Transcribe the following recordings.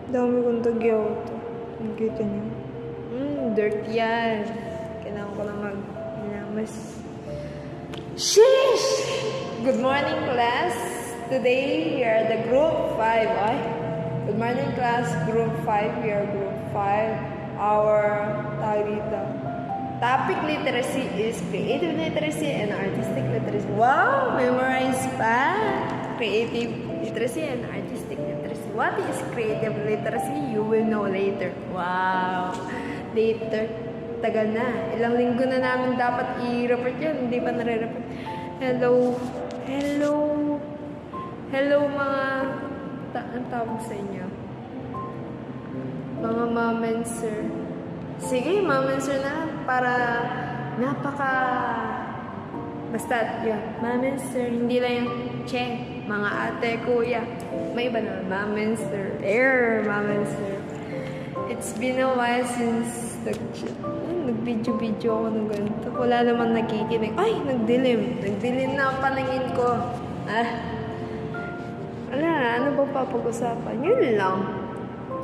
Dami kong tagyaw to. Nakita niyo? Dirty yan. Kailangan ko na mag-inamas. Sheesh! Good morning, class. Today, we are the group 5. Ay? Good morning, class. Group 5. We are group 5. Our topic literacy is creative literacy and artistic literacy. Wow! Memorize pa! Creative literacy and artistic literacy. What is creative literacy? You will know later. Wow! Later. Tagal na. Ilang linggo na namin dapat i-report yan. Hindi pa nare-report. Hello. Hello. Hello mga... ang tawag sa inyo? Mga mom and sir. Sige, mom and sir na. Para napaka... Basta, yun. Mom and sir. Hindi lang yung che. Mga ate, kuya. May iba naman. Mom and sir. Mom and sir. It's been a while since nag-video ako ng ganito. Wala naman nakikinig. Ay, nagdilim. Nagdilim na ang paningin ko. Wala, ano ba papag-usapan? Yun lang.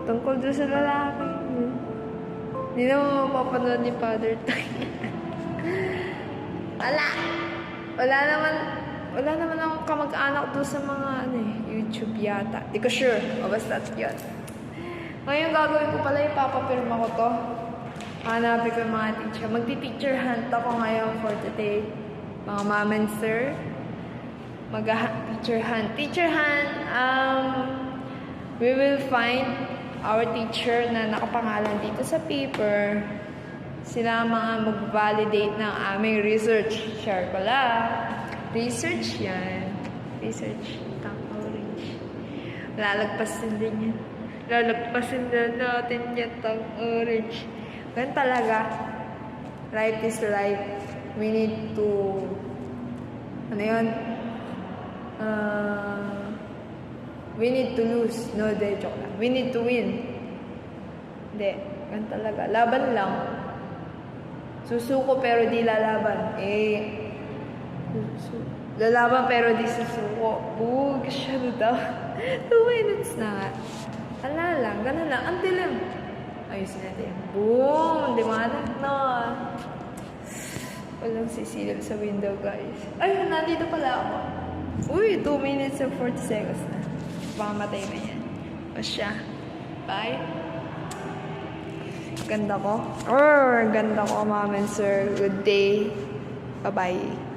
Tungkol doon sa lalaki. Hindi naman mapapanood ni Father Time. Wala naman akong kamag-anak doon sa mga YouTube yata. Di ko sure. O basta yun. Ngayon gagawin ko pala, ipapapirma ko to. Hanapin ko yung mga teacher. Magti-teacher hunt ako ngayon for today. Mga mom and sir. Mag-teacher hunt. Teacher hunt, we will find our teacher na nakapangalan dito sa paper. Sila mga mag-validate ng aming research. Share ko lang. Research yan. Research. Tang-orange. Lalagpasin din yan. Lalagpasin din natin yan. Tang-orange. Ganun talaga. Life is life. We need to... Ano yun? We need to lose. No, joke lang. We need to win. Hindi. Ganun talaga. Laban lang. Susuko pero di lalaban. Lalaban pero di susuko. Bug, siya daw. 2 minutes na nga. Ala lang. Ganun lang. Ang dilim. Ayusin natin. Boom! Di mahanap na. Walang sisilip sa window, guys. Ay, nandito pala ako. Uy, 2 minutes and 40 seconds na. Baka matay na yan. O siya. Bye. Ganda ko. Ganda ko, mom and sir. Good day. Bye-bye.